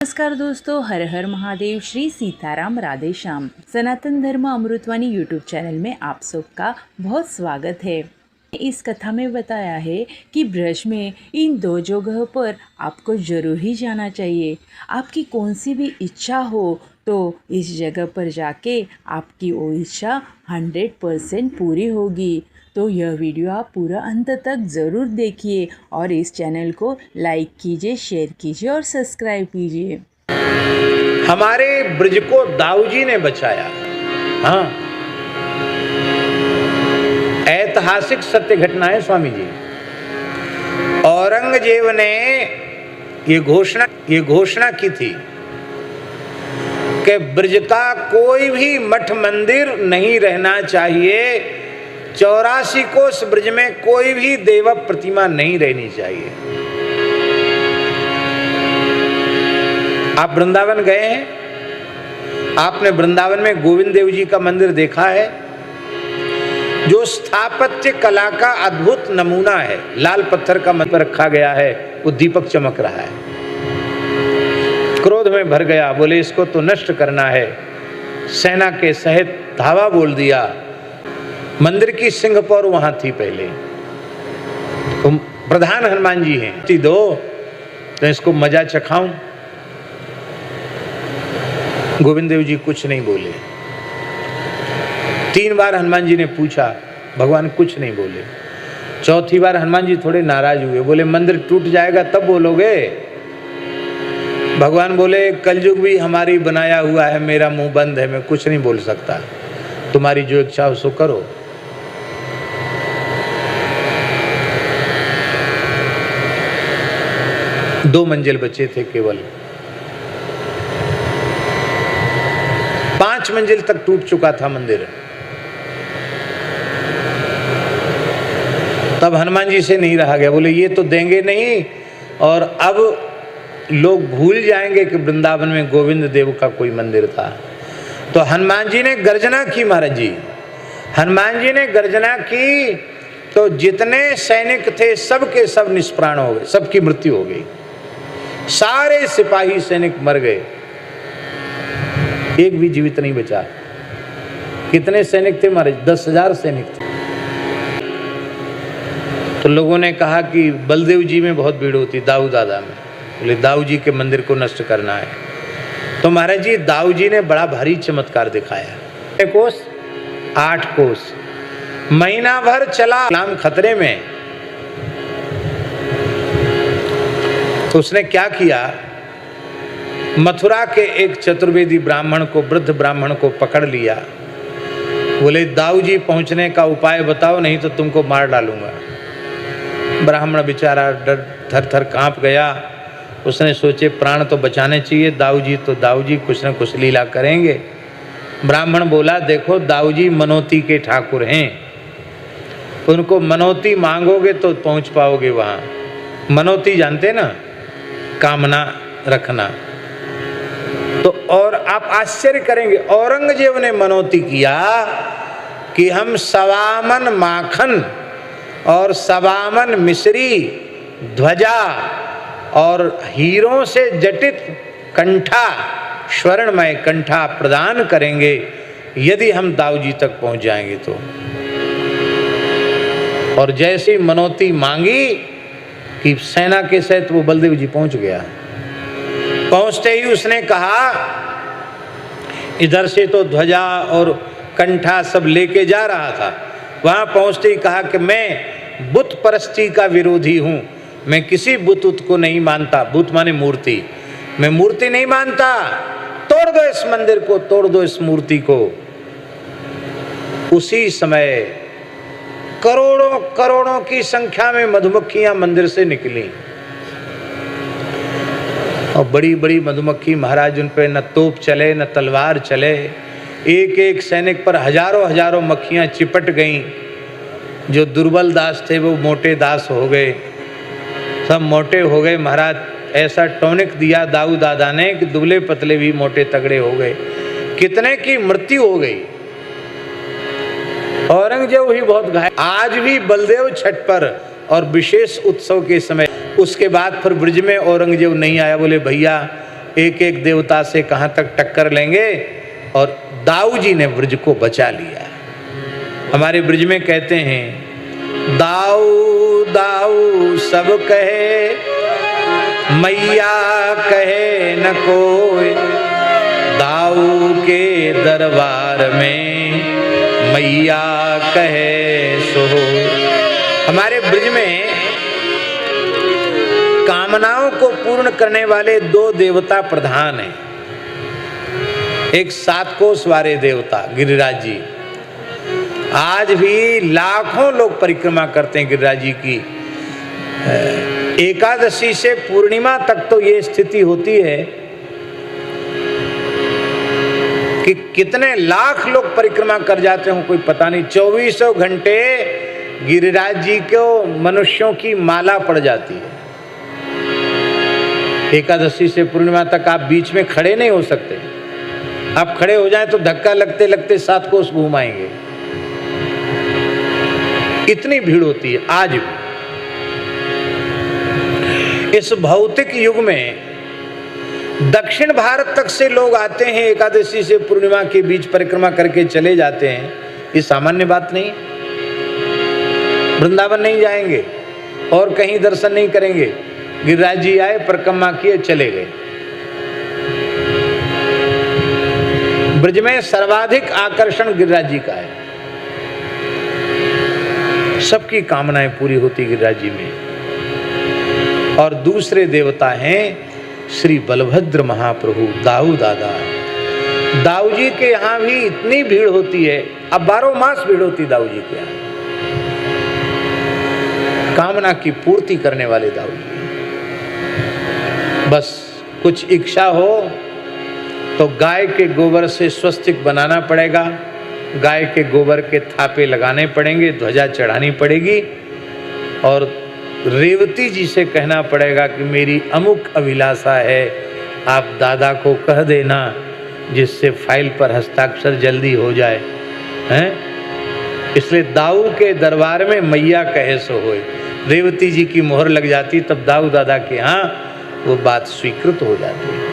नमस्कार दोस्तों, हर हर महादेव, श्री सीताराम, राधे श्याम। सनातन धर्म अमृतवाणी यूट्यूब चैनल में आप सबका बहुत स्वागत है। इस कथा में बताया है कि ब्रज में इन दो जगहों पर आपको ज़रूर ही जाना चाहिए। आपकी कौन सी भी इच्छा हो तो इस जगह पर जाके आपकी वो इच्छा 100% पूरी होगी। तो यह वीडियो आप पूरा अंत तक ज़रूर देखिए और इस चैनल को लाइक कीजिए, शेयर कीजिए और सब्सक्राइब कीजिए। हमारे ब्रज को दाऊ जी ने बचाया। हाँ, ऐतिहासिक सत्य घटना है स्वामी जी। औरंगजेब ने ये घोषणा की थी कि ब्रज का कोई भी मठ मंदिर नहीं रहना चाहिए, 84 कोस ब्रज में कोई भी देव प्रतिमा नहीं रहनी चाहिए। आप वृंदावन गए हैं, आपने वृंदावन में गोविंद देव जी का मंदिर देखा है, जो स्थापत्य कला का अद्भुत नमूना है। लाल पत्थर का मंदिर रखा गया है, वो दीपक चमक रहा है। क्रोध में भर गया, बोले इसको तो नष्ट करना है। सेना के सहित धावा बोल दिया। मंदिर की सिंहपौर वहां थी पहले, तो प्रधान हनुमान जी हैं। दो तो इसको मजा चखाऊं। गोविंद देव जी कुछ नहीं बोले। 3 बार हनुमान जी ने पूछा, भगवान कुछ नहीं बोले। चौथी बार हनुमान जी थोड़े नाराज हुए, बोले मंदिर टूट जाएगा तब बोलोगे। भगवान बोले कलयुग भी हमारी बनाया हुआ है, मेरा मुंह बंद है, मैं कुछ नहीं बोल सकता, तुम्हारी जो इच्छा हो सो करो। दो मंजिल बचे थे केवल, 5 मंजिल तक टूट चुका था मंदिर। तब हनुमान जी से नहीं रहा गया, बोले ये तो देंगे नहीं और अब लोग भूल जाएंगे कि वृंदावन में गोविंद देव का कोई मंदिर था। तो हनुमान जी ने गर्जना की। महाराज जी, हनुमान जी ने गर्जना की तो जितने सैनिक थे सब के सब निष्प्राण हो गए, सबकी मृत्यु हो गई। सारे सिपाही सैनिक मर गए, एक भी जीवित नहीं बचा। कितने सैनिक थे महाराज? 10,000 सैनिक थे। तो लोगों ने कहा कि बलदेव जी में बहुत भीड़ होती, दाऊ दादा में। बोले दाऊ जी के मंदिर को नष्ट करना है। तो महाराज जी, दाऊ जी ने बड़ा भारी चमत्कार दिखाया। 1 कोस 8 कोस, महीना भर चला, इस्लाम खतरे में। तो उसने क्या किया, मथुरा के एक चतुर्वेदी ब्राह्मण को, वृद्ध ब्राह्मण को पकड़ लिया। बोले दाऊ जी पहुंचने का उपाय बताओ, नहीं तो तुमको मार डालूंगा। ब्राह्मण बेचारा डर थर थर कांप गया। उसने सोचे प्राण तो बचाने चाहिए, दाऊ जी तो दाऊ जी कुछ न कुछ लीला करेंगे। ब्राह्मण बोला देखो दाऊ जी मनोती के ठाकुर हैं, उनको मनोती मांगोगे तो पहुंच पाओगे वहां। मनोती जानते ना, कामना रखना। तो और आप आश्चर्य करेंगे, औरंगजेब ने मनोती किया कि हम सवामन माखन और सवामन मिश्री, ध्वजा और हीरों से जटित कंठा, स्वर्णमय कंठा प्रदान करेंगे यदि हम दाऊ जी तक पहुंच जाएंगे तो। और जैसी मनोती मांगी कि सेना के सहित वो बलदेव जी पहुंच गया। पहुंचते ही उसने कहा, इधर से तो ध्वजा और कंठा सब लेके जा रहा था, वहां पहुंचते ही कहा कि मैं बुत परस्ती का विरोधी हूं, मैं किसी बुत को नहीं मानता। बुत माने मूर्ति, मैं मूर्ति नहीं मानता, तोड़ दो इस मंदिर को, तोड़ दो इस मूर्ति को। उसी समय करोड़ों करोड़ों की संख्या में मधुमक्खियां मंदिर से निकली और बड़ी बड़ी मधुमक्खी महाराज, उन पे न तोप चले न तलवार चले। एक एक सैनिक पर हजारों हजारों मक्खियां चिपट गईं। जो दुर्बल दास थे वो मोटे दास हो गए, सब मोटे हो गए। महाराज ऐसा टॉनिक दिया दाऊ दादा ने कि दुबले पतले भी मोटे तगड़े हो गए। कितने की मृत्यु हो गई। औरंगजेब ही बहुत घायल। आज भी बलदेव छठ पर और विशेष उत्सव के समय, उसके बाद फिर ब्रज में औरंगजेब नहीं आया। बोले भैया एक एक देवता से कहाँ तक टक्कर लेंगे, और दाऊ जी ने ब्रज को बचा लिया। हमारे ब्रज में कहते हैं दाऊ दाऊ सब कहे, मैया कहे न कोई, दाऊ के दरबार में मैया कहे सो। हमारे ब्रज में कामनाओं को पूर्ण करने वाले दो देवता प्रधान हैं। एक 7 कोस वाले देवता गिरिराज जी, आज भी लाखों लोग परिक्रमा करते हैं गिरिराज जी की। एकादशी से पूर्णिमा तक तो ये स्थिति होती है कि कितने लाख लोग परिक्रमा कर जाते हो कोई पता नहीं। 2400 घंटे गिरिराज जी को मनुष्यों की माला पड़ जाती है। एकादशी से पूर्णिमा तक आप बीच में खड़े नहीं हो सकते। आप खड़े हो जाएं तो धक्का लगते लगते 7 कोस घूम आएंगे, इतनी भीड़ होती है आज भी। इस भौतिक युग में दक्षिण भारत तक से लोग आते हैं, एकादशी से पूर्णिमा के बीच परिक्रमा करके चले जाते हैं। ये सामान्य बात नहीं। वृंदावन नहीं जाएंगे और कहीं दर्शन नहीं करेंगे, गिरिराज जी आए, परिक्रमा किए, चले गए। ब्रज में सर्वाधिक आकर्षण गिरिराज जी का है। सबकी कामनाएं पूरी होती गिरिराज जी में। और दूसरे देवता हैं श्री बलभद्र महाप्रभु, दाऊ दादा। दाऊ जी के यहाँ भी इतनी भीड़ होती है, अब 12 मास भीड़ होती दाऊ जी के यहाँ। कामना की पूर्ति करने वाले दाऊ जी। बस कुछ इच्छा हो तो गाय के गोबर से स्वस्तिक बनाना पड़ेगा, गाय के गोबर के थापे लगाने पड़ेंगे, ध्वजा चढ़ानी पड़ेगी, और रेवती जी से कहना पड़ेगा कि मेरी अमुक अभिलाषा है, आप दादा को कह देना, जिससे फाइल पर हस्ताक्षर जल्दी हो जाए हैं। इसलिए दाऊ के दरबार में मैया कहे सो होए। रेवती जी की मोहर लग जाती, तब दाऊ दादा के यहाँ वो बात स्वीकृत हो जाती है।